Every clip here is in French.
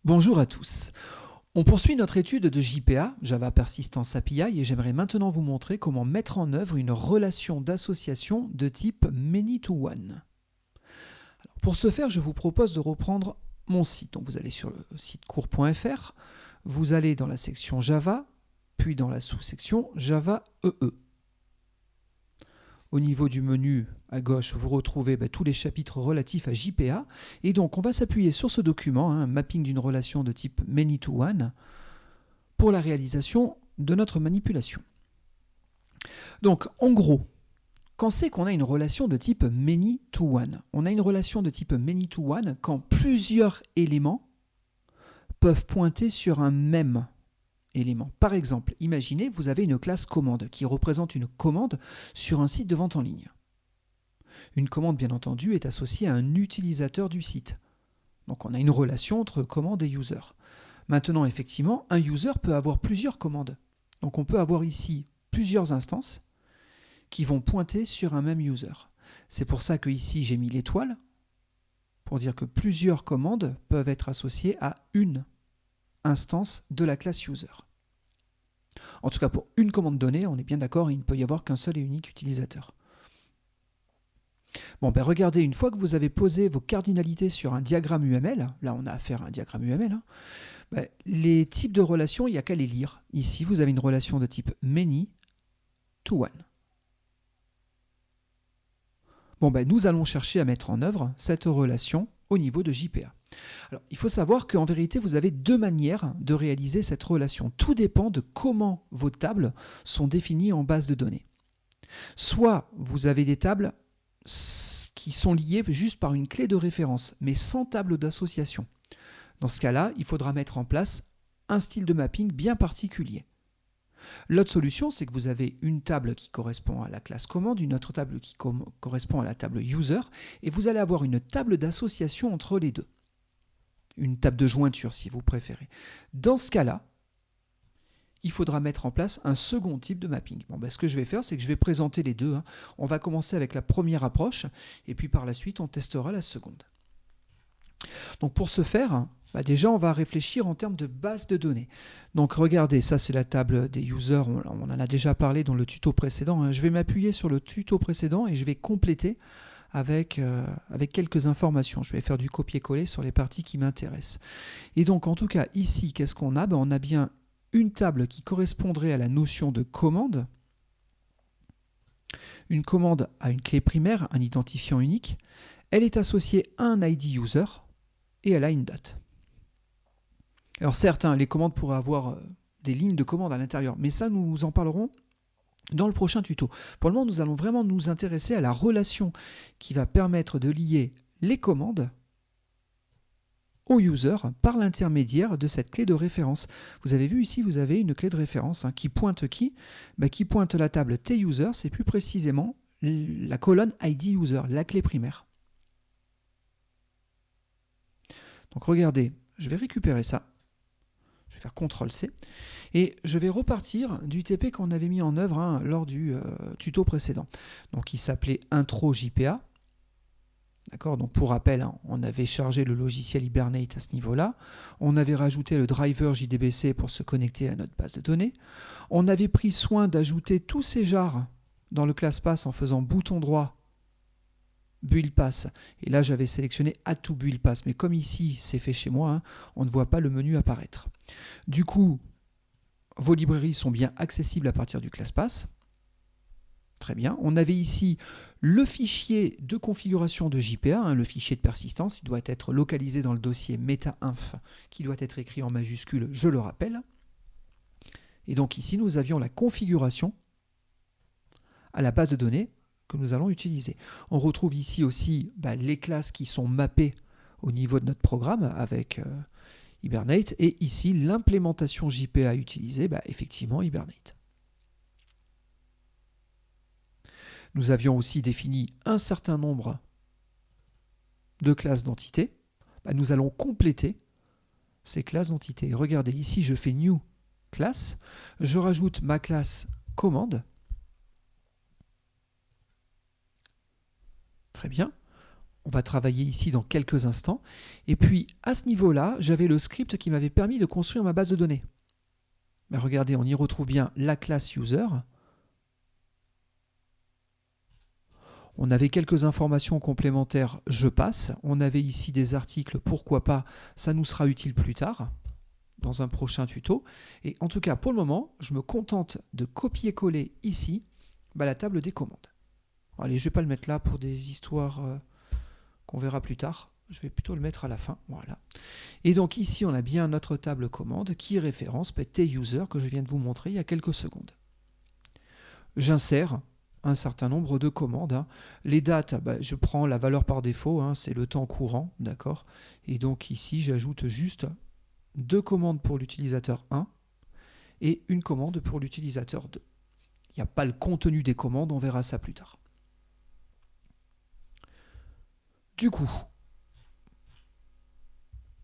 Bonjour à tous. On poursuit notre étude de JPA, Java Persistence API, et j'aimerais maintenant vous montrer comment mettre en œuvre une relation d'association de type Many-to-One. Pour ce faire, je vous propose de reprendre mon site. Donc vous allez sur le site cours.fr, vous allez dans la section Java, puis dans la sous-section Java EE. Au niveau du menu à gauche, vous retrouvez tous les chapitres relatifs à JPA. Et donc, on va s'appuyer sur ce document, un mapping d'une relation de type Many-to-One, pour la réalisation de notre manipulation. Donc, en gros, quand c'est qu'on a une relation de type Many-to-One? On a une relation de type Many-to-One quand plusieurs éléments peuvent pointer sur un même élément. Par exemple, imaginez, vous avez une classe commande qui représente une commande sur un site de vente en ligne. Une commande, bien entendu, est associée à un utilisateur du site. Donc on a une relation entre commande et user. Maintenant, effectivement, un user peut avoir plusieurs commandes. Donc on peut avoir ici plusieurs instances qui vont pointer sur un même user. C'est pour ça que ici j'ai mis l'étoile, pour dire que plusieurs commandes peuvent être associées à une instance de la classe user. En tout cas, pour une commande donnée, on est bien d'accord, il ne peut y avoir qu'un seul et unique utilisateur. Bon, regardez, une fois que vous avez posé vos cardinalités sur un diagramme UML, là on a affaire à un diagramme UML, les types de relations, il n'y a qu'à les lire. Ici, vous avez une relation de type Many to One. Bon, nous allons chercher à mettre en œuvre cette relation au niveau de JPA. Alors, il faut savoir qu'en vérité, vous avez deux manières de réaliser cette relation. Tout dépend de comment vos tables sont définies en base de données. Soit vous avez des tables qui sont liées juste par une clé de référence, mais sans table d'association. Dans ce cas-là, il faudra mettre en place un style de mapping bien particulier. L'autre solution, c'est que vous avez une table qui correspond à la classe commande, une autre table qui correspond à la table user, et vous allez avoir une table d'association entre les deux. Une table de jointure, si vous préférez. Dans ce cas-là, il faudra mettre en place un second type de mapping. Bon, ce que je vais faire, c'est que je vais présenter les deux. On va commencer avec la première approche, et puis par la suite, on testera la seconde. Donc pour ce faire, déjà on va réfléchir en termes de base de données. Donc regardez, ça c'est la table des users, on en a déjà parlé dans le tuto précédent. Je vais m'appuyer sur le tuto précédent et je vais compléter avec quelques informations. Je vais faire du copier-coller sur les parties qui m'intéressent. Et donc en tout cas ici, qu'est-ce qu'on a? On a bien une table qui correspondrait à la notion de commande. Une commande a une clé primaire, un identifiant unique. Elle est associée à un ID user et elle a une date. Alors certes, les commandes pourraient avoir des lignes de commande à l'intérieur, mais ça nous en parlerons dans le prochain tuto. Pour le moment, nous allons vraiment nous intéresser à la relation qui va permettre de lier les commandes au user par l'intermédiaire de cette clé de référence. Vous avez vu ici, vous avez une clé de référence qui pointe qui? Qui pointe la table TUser, c'est plus précisément la colonne ID user, la clé primaire. Donc regardez, je vais récupérer ça. Je vais faire CTRL-C. Et je vais repartir du TP qu'on avait mis en œuvre lors du tuto précédent. Donc il s'appelait Intro JPA. D'accord, donc pour rappel, on avait chargé le logiciel Hibernate à ce niveau-là. On avait rajouté le driver JDBC pour se connecter à notre base de données. On avait pris soin d'ajouter tous ces jars dans le class pass en faisant bouton droit build pass. Et là, j'avais sélectionné Add to build pass. Mais comme ici, c'est fait chez moi, on ne voit pas le menu apparaître. Du coup, vos librairies sont bien accessibles à partir du class pass. Très bien. On avait ici le fichier de configuration de JPA, le fichier de persistance. Il doit être localisé dans le dossier meta-inf, qui doit être écrit en majuscule, je le rappelle. Et donc ici, nous avions la configuration à la base de données que nous allons utiliser. On retrouve ici aussi les classes qui sont mappées au niveau de notre programme avec Hibernate, et ici l'implémentation JPA utilisée, effectivement Hibernate. Nous avions aussi défini un certain nombre de classes d'entités. Nous allons compléter ces classes d'entités. Regardez, ici je fais New Class, je rajoute ma classe commande. Très bien. On va travailler ici dans quelques instants. Et puis, à ce niveau-là, j'avais le script qui m'avait permis de construire ma base de données. Mais regardez, on y retrouve bien la classe user. On avait quelques informations complémentaires, je passe. On avait ici des articles, pourquoi pas, ça nous sera utile plus tard, dans un prochain tuto. Et en tout cas, pour le moment, je me contente de copier-coller ici la table des commandes. Allez, je ne vais pas le mettre là pour des histoires qu'on verra plus tard. Je vais plutôt le mettre à la fin. Voilà. Et donc ici, on a bien notre table commande qui référence tuser que je viens de vous montrer il y a quelques secondes. J'insère un certain nombre de commandes. Les dates, je prends la valeur par défaut, c'est le temps courant, d'accord. Et donc ici, j'ajoute juste 2 commandes pour l'utilisateur 1 et une commande pour l'utilisateur 2. Il n'y a pas le contenu des commandes, on verra ça plus tard. Du coup,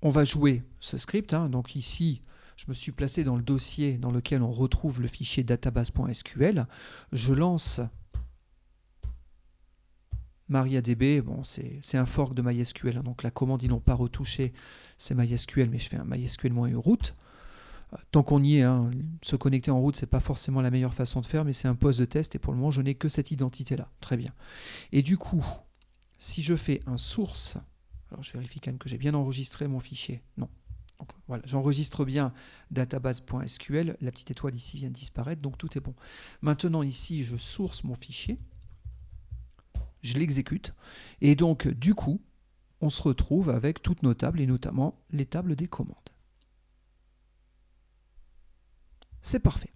on va jouer ce script. Donc ici, je me suis placé dans le dossier dans lequel on retrouve le fichier database.sql. Je lance MariaDB. Bon, c'est un fork de MySQL. Donc la commande, ils n'ont pas retouché, c'est MySQL, mais je fais un MySQL-root. Tant qu'on y est, se connecter en route, c'est pas forcément la meilleure façon de faire, mais c'est un poste de test et pour le moment, je n'ai que cette identité-là. Très bien. Et du coup, si je fais un source, alors je vérifie quand même que j'ai bien enregistré mon fichier. Non. Donc, voilà, j'enregistre bien database.sql. La petite étoile ici vient de disparaître, donc tout est bon. Maintenant, ici, je source mon fichier. Je l'exécute. Et donc, du coup, on se retrouve avec toutes nos tables et notamment les tables des commandes. C'est parfait.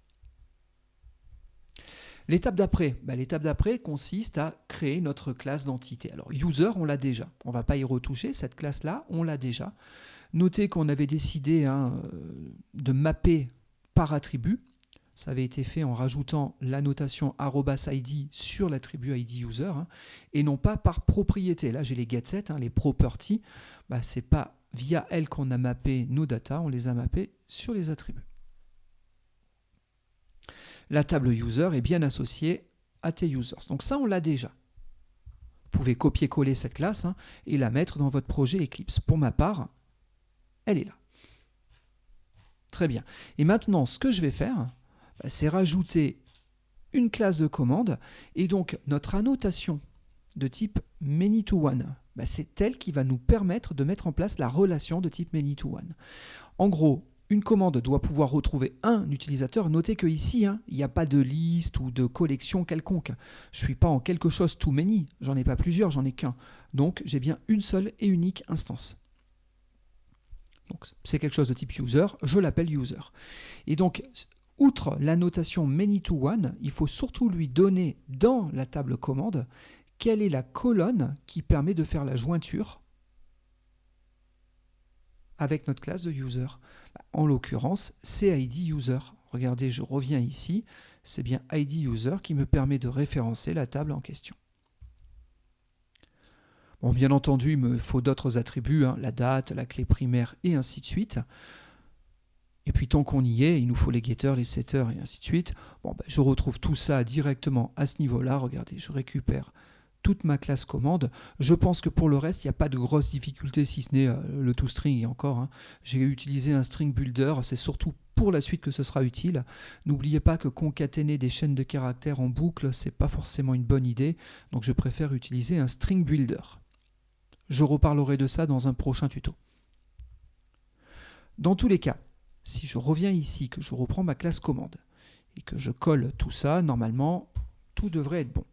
L'étape d'après, consiste à créer notre classe d'entité. Alors, user, on l'a déjà. On ne va pas y retoucher. Cette classe-là, on l'a déjà. Notez qu'on avait décidé de mapper par attribut. Ça avait été fait en rajoutant la notation @id sur l'attribut id user et non pas par propriété. Là, j'ai les getSet, les properties. Ce n'est pas via elles qu'on a mappé nos data, on les a mappés sur les attributs. La table user est bien associée à users. Donc ça, on l'a déjà. Vous pouvez copier-coller cette classe et la mettre dans votre projet Eclipse. Pour ma part, elle est là. Très bien. Et maintenant, ce que je vais faire, c'est rajouter une classe de commande. Et donc, notre annotation de type many-to-one, c'est elle qui va nous permettre de mettre en place la relation de type many-to-one. En gros, une commande doit pouvoir retrouver un utilisateur. Notez que ici, il n'y a pas de liste ou de collection quelconque. Je ne suis pas en quelque chose too many. J'en ai pas plusieurs, j'en ai qu'un. Donc, j'ai bien une seule et unique instance. Donc, c'est quelque chose de type user. Je l'appelle user. Et donc, outre la notation many-to-one, il faut surtout lui donner dans la table commande quelle est la colonne qui permet de faire la jointure avec notre classe de user. En l'occurrence, c'est ID user. Regardez, je reviens ici, c'est bien ID user qui me permet de référencer la table en question. Bon, bien entendu, il me faut d'autres attributs, la date, la clé primaire et ainsi de suite. Et puis tant qu'on y est, il nous faut les getters, les setters et ainsi de suite. Bon, je retrouve tout ça directement à ce niveau-là. Regardez, je récupère toute ma classe commande. Je pense que pour le reste, il n'y a pas de grosses difficultés si ce n'est le toString et encore. J'ai utilisé un string builder, c'est surtout pour la suite que ce sera utile. N'oubliez pas que concaténer des chaînes de caractères en boucle, c'est pas forcément une bonne idée. Donc je préfère utiliser un string builder. Je reparlerai de ça dans un prochain tuto. Dans tous les cas, si je reviens ici, que je reprends ma classe commande et que je colle tout ça, normalement, tout devrait être bon.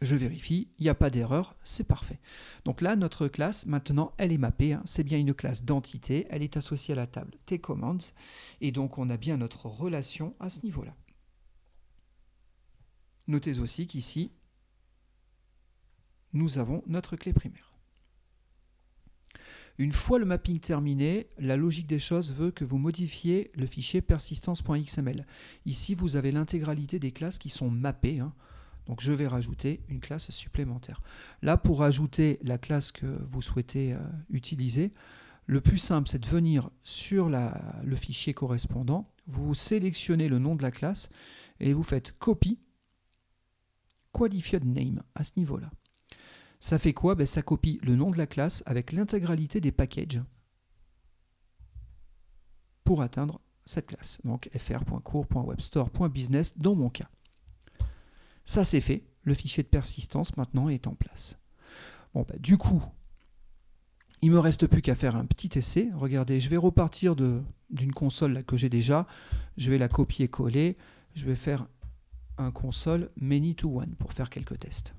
Je vérifie, il n'y a pas d'erreur, c'est parfait. Donc là, notre classe, maintenant, elle est mappée. C'est bien une classe d'entité, elle est associée à la table tcommands. Et donc, on a bien notre relation à ce niveau-là. Notez aussi qu'ici, nous avons notre clé primaire. Une fois le mapping terminé, la logique des choses veut que vous modifiez le fichier persistance.xml. Ici, vous avez l'intégralité des classes qui sont mappées. Donc je vais rajouter une classe supplémentaire. Là, pour ajouter la classe que vous souhaitez utiliser, le plus simple, c'est de venir sur le fichier correspondant, vous sélectionnez le nom de la classe et vous faites copy qualified name à ce niveau-là. Ça fait quoi? Ben, ça copie le nom de la classe avec l'intégralité des packages pour atteindre cette classe. Donc fr.cours.webstore.business dans mon cas. Ça c'est fait. Le fichier de persistance maintenant est en place. Bon, ben, du coup, il ne me reste plus qu'à faire un petit essai. Regardez, je vais repartir d'une console là, que j'ai déjà. Je vais la copier-coller. Je vais faire un console many to one pour faire quelques tests.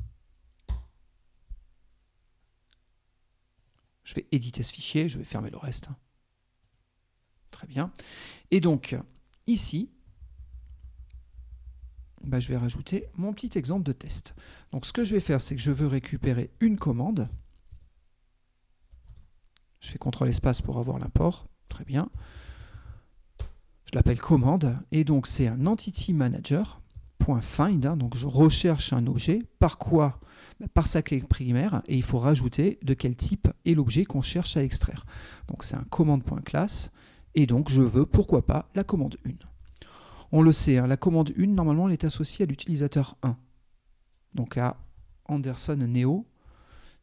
Je vais éditer ce fichier, je vais fermer le reste. Très bien. Et donc, ici, bah, je vais rajouter mon petit exemple de test. Donc, ce que je vais faire, c'est que je veux récupérer une commande. Je fais CTRL espace pour avoir l'import. Très bien. Je l'appelle commande. Et donc, c'est un entity manager. .find, hein, donc je recherche un objet. Par quoi? Par sa clé primaire, et il faut rajouter de quel type est l'objet qu'on cherche à extraire. Donc c'est un commande.class, et donc je veux, pourquoi pas, la commande 1. On le sait, hein, la commande 1, normalement, elle est associée à l'utilisateur 1. Donc à Anderson Neo,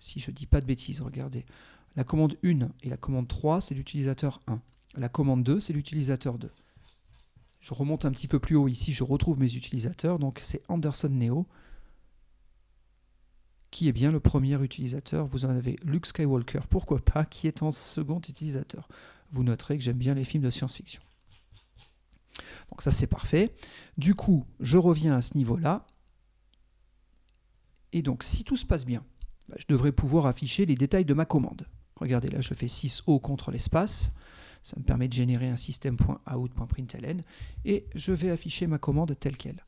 si je ne dis pas de bêtises, regardez. La commande 1 et la commande 3, c'est l'utilisateur 1. La commande 2, c'est l'utilisateur 2. Je remonte un petit peu plus haut ici, je retrouve mes utilisateurs, donc c'est Anderson Neo, qui est bien le premier utilisateur. Vous en avez Luke Skywalker, pourquoi pas, qui est en second utilisateur. Vous noterez que j'aime bien les films de science-fiction. Donc ça c'est parfait. Du coup, je reviens à ce niveau-là. Et donc si tout se passe bien, bah, je devrais pouvoir afficher les détails de ma commande. Regardez là, je fais 6O contre l'espace. Ça me permet de générer un système.out.println et je vais afficher ma commande telle qu'elle.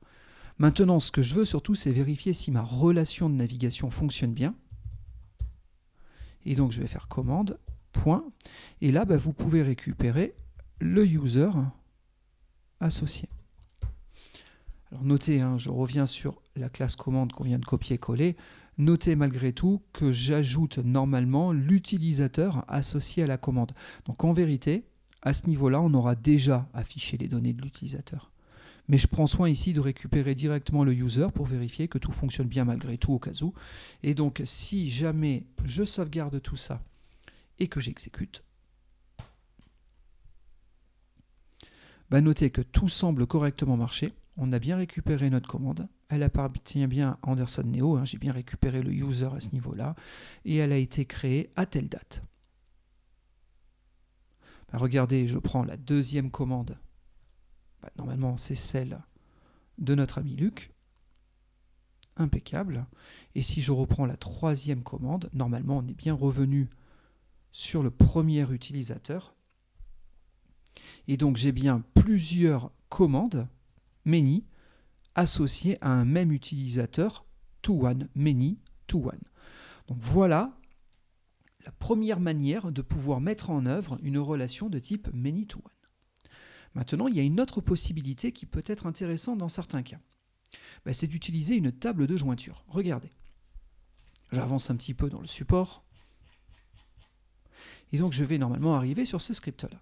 Maintenant, ce que je veux surtout, c'est vérifier si ma relation de navigation fonctionne bien. Et donc, je vais faire commande, point. Et là, bah, vous pouvez récupérer le user associé. Alors, notez, hein, je reviens sur la classe commande qu'on vient de copier-coller. Notez malgré tout que j'ajoute normalement l'utilisateur associé à la commande. Donc, en vérité, à ce niveau-là, on aura déjà affiché les données de l'utilisateur. Mais je prends soin ici de récupérer directement le user pour vérifier que tout fonctionne bien malgré tout au cas où. Et donc, si jamais je sauvegarde tout ça et que j'exécute, bah notez que tout semble correctement marcher. On a bien récupéré notre commande. Elle appartient bien à Anderson Neo. Hein, j'ai bien récupéré le user à ce niveau-là. Et elle a été créée à telle date. Bah regardez, je prends la deuxième commande. Bah, normalement, c'est celle de notre ami Luc. Impeccable. Et si je reprends la troisième commande, normalement, on est bien revenu sur le premier utilisateur. Et donc, j'ai bien plusieurs commandes, many, associées à un même utilisateur, to one, many, to one. Donc, voilà la première manière de pouvoir mettre en œuvre une relation de type many to one. Maintenant, il y a une autre possibilité qui peut être intéressante dans certains cas. Ben, c'est d'utiliser une table de jointure. Regardez. J'avance un petit peu dans le support. Et donc, je vais normalement arriver sur ce script-là.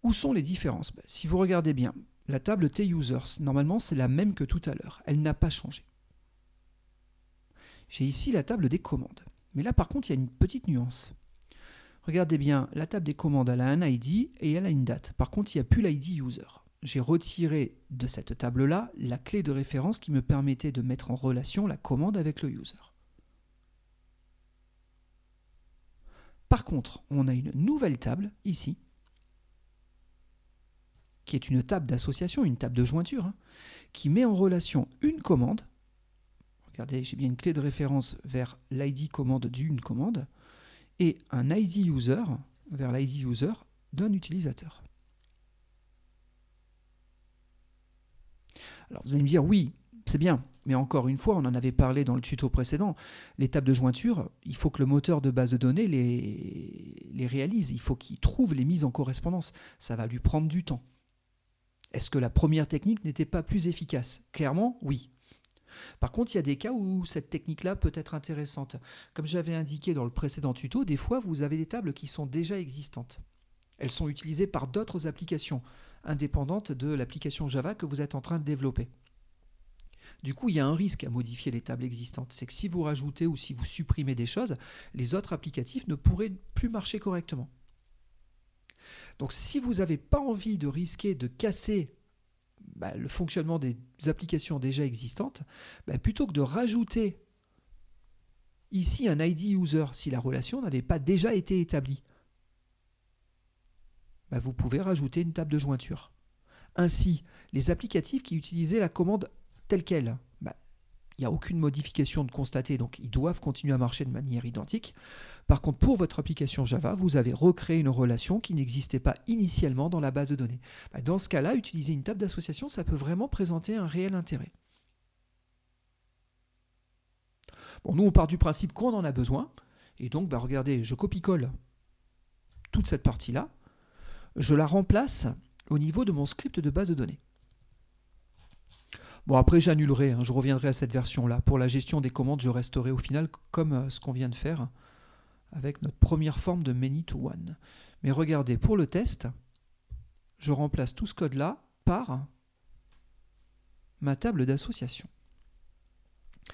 Où sont les différences? Ben, si vous regardez bien, la table T-Users, normalement, c'est la même que tout à l'heure. Elle n'a pas changé. J'ai ici la table des commandes. Mais là, par contre, il y a une petite nuance. Regardez bien, la table des commandes, elle a un ID et elle a une date. Par contre, il n'y a plus l'ID user. J'ai retiré de cette table-là la clé de référence qui me permettait de mettre en relation la commande avec le user. Par contre, on a une nouvelle table ici, qui est une table d'association, une table de jointure, hein, qui met en relation une commande. Regardez, j'ai bien une clé de référence vers l'ID commande d'une commande et un ID user vers l'ID user d'un utilisateur. Alors vous allez me dire, oui, c'est bien, mais encore une fois, on en avait parlé dans le tuto précédent, les tables de jointure, il faut que le moteur de base de données les réalise, il faut qu'il trouve les mises en correspondance, ça va lui prendre du temps. Est-ce que la première technique n'était pas plus efficace? Clairement, oui. Par contre, il y a des cas où cette technique-là peut être intéressante. Comme j'avais indiqué dans le précédent tuto, des fois, vous avez des tables qui sont déjà existantes. Elles sont utilisées par d'autres applications, indépendantes de l'application Java que vous êtes en train de développer. Du coup, il y a un risque à modifier les tables existantes. C'est que si vous rajoutez ou si vous supprimez des choses, les autres applicatifs ne pourraient plus marcher correctement. Donc si vous n'avez pas envie de risquer de casser le fonctionnement des applications déjà existantes, plutôt que de rajouter ici un ID user si la relation n'avait pas déjà été établie, vous pouvez rajouter une table de jointure. Ainsi, les applicatifs qui utilisaient la commande telle qu'elle, il n'y a aucune modification de constater, donc ils doivent continuer à marcher de manière identique. Par contre, pour votre application Java, vous avez recréé une relation qui n'existait pas initialement dans la base de données. Dans ce cas-là, utiliser une table d'association, ça peut vraiment présenter un réel intérêt. Bon, nous, on part du principe qu'on en a besoin, et donc, regardez, je copie-colle toute cette partie-là, je la remplace au niveau de mon script de base de données. Bon, après, j'annulerai, je reviendrai à cette version-là. Pour la gestion des commandes, je resterai au final comme ce qu'on vient de faire avec notre première forme de many-to-one. Mais regardez, pour le test, je remplace tout ce code-là par ma table d'association. À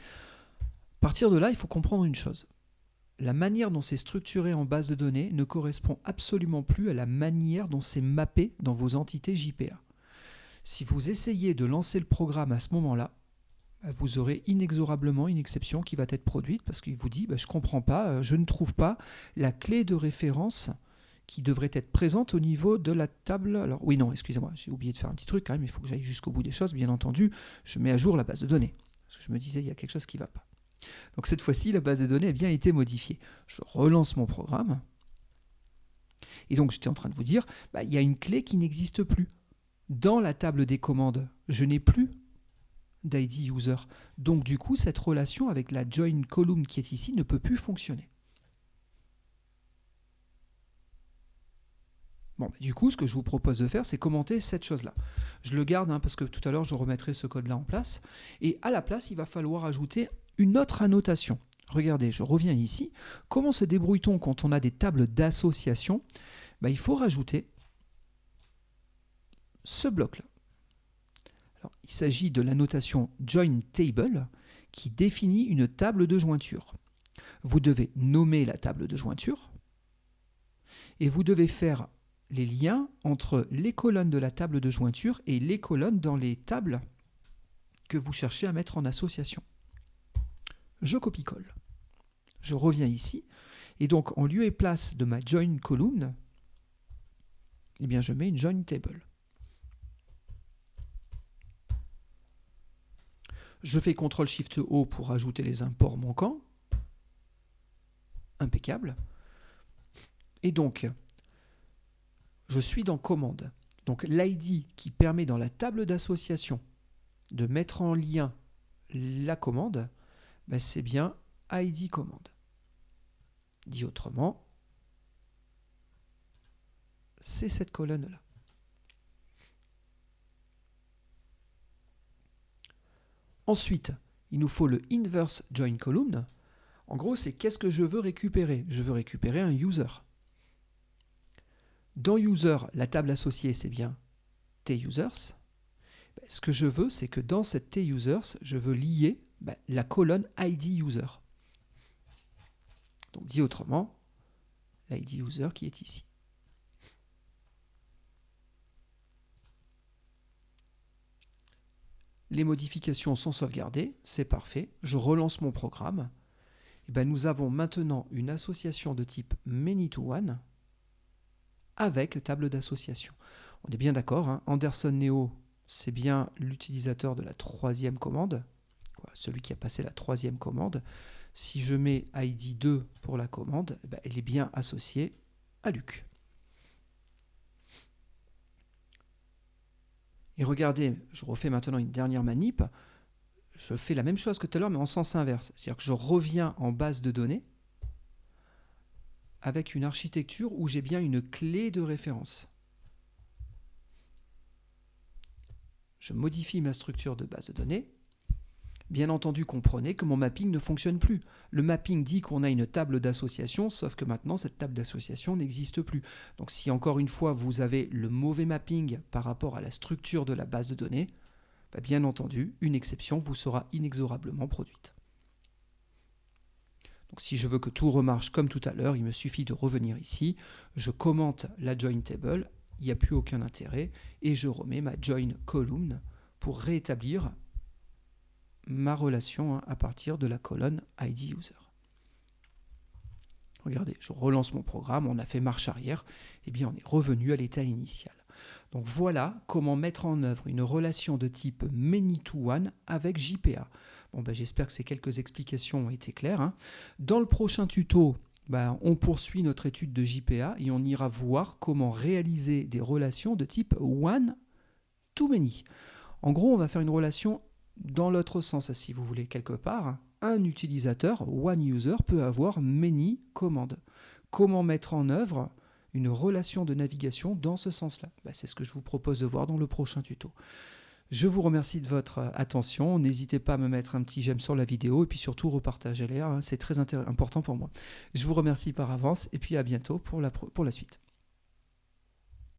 partir de là, il faut comprendre une chose. La manière dont c'est structuré en base de données ne correspond absolument plus à la manière dont c'est mappé dans vos entités JPA. Si vous essayez de lancer le programme à ce moment-là, vous aurez inexorablement une exception qui va être produite parce qu'il vous dit je ne comprends pas, je ne trouve pas la clé de référence qui devrait être présente au niveau de la table. Alors oui, non, excusez-moi, j'ai oublié de faire un petit truc quand même, il faut que j'aille jusqu'au bout des choses, bien entendu. Je mets à jour la base de données, parce que je me disais il y a quelque chose qui ne va pas. Donc cette fois-ci, la base de données a bien été modifiée. Je relance mon programme, et donc j'étais en train de vous dire, il y a une clé qui n'existe plus. Dans la table des commandes, je n'ai plus d'ID user. Donc du coup, cette relation avec la join column qui est ici ne peut plus fonctionner. Bon, du coup, ce que je vous propose de faire, c'est commenter cette chose-là. Je le garde parce que tout à l'heure, je remettrai ce code-là en place. Et à la place, il va falloir ajouter une autre annotation. Regardez, je reviens ici. Comment se débrouille-t-on quand on a des tables d'association? Il faut rajouter ce bloc-là. Il s'agit de la notation join table qui définit une table de jointure. Vous devez nommer la table de jointure et vous devez faire les liens entre les colonnes de la table de jointure et les colonnes dans les tables que vous cherchez à mettre en association. Je copie-colle. Je reviens ici et donc en lieu et place de ma join column, je mets une join table. Je fais CTRL-SHIFT-O pour ajouter les imports manquants. Impeccable. Et donc, je suis dans commande. Donc l'ID qui permet dans la table d'association de mettre en lien la commande, c'est bien ID commande. Dit autrement, c'est cette colonne-là. Ensuite, il nous faut le inverse join column. En gros, c'est qu'est-ce que je veux récupérer? Je veux récupérer un user. Dans user, la table associée, c'est bien t-users. Ce que je veux, c'est que dans cette t-users, je veux lier la colonne ID user. Donc, dit autrement, l'ID user qui est ici. Les modifications sont sauvegardées, c'est parfait. Je relance mon programme. Et nous avons maintenant une association de type many-to-one avec table d'association. On est bien d'accord, Anderson Neo, c'est bien l'utilisateur de la troisième commande, celui qui a passé la troisième commande. Si je mets ID 2 pour la commande, elle est bien associée à Luc. Et regardez, je refais maintenant une dernière manip. Je fais la même chose que tout à l'heure, mais en sens inverse. C'est-à-dire que je reviens en base de données avec une architecture où j'ai bien une clé de référence. Je modifie ma structure de base de données. Bien entendu, comprenez que mon mapping ne fonctionne plus. Le mapping dit qu'on a une table d'association, sauf que maintenant, cette table d'association n'existe plus. Donc si encore une fois, vous avez le mauvais mapping par rapport à la structure de la base de données, bien entendu, une exception vous sera inexorablement produite. Donc si je veux que tout remarche comme tout à l'heure, il me suffit de revenir ici, je commente la join table, il n'y a plus aucun intérêt, et je remets ma join column pour rétablir ma relation à partir de la colonne ID user. Regardez, je relance mon programme, on a fait marche arrière, et bien on est revenu à l'état initial. Donc voilà comment mettre en œuvre une relation de type many-to-one avec JPA. Bon, j'espère que ces quelques explications ont été claires. Dans le prochain tuto, on poursuit notre étude de JPA et on ira voir comment réaliser des relations de type one-to-many. En gros, on va faire une relation dans l'autre sens, si vous voulez, quelque part. Un utilisateur, one user, peut avoir many commandes. Comment mettre en œuvre une relation de navigation dans ce sens-là? C'est ce que je vous propose de voir dans le prochain tuto. Je vous remercie de votre attention. N'hésitez pas à me mettre un petit j'aime sur la vidéo et puis surtout repartagez-la. C'est très important pour moi. Je vous remercie par avance et puis à bientôt pour la suite.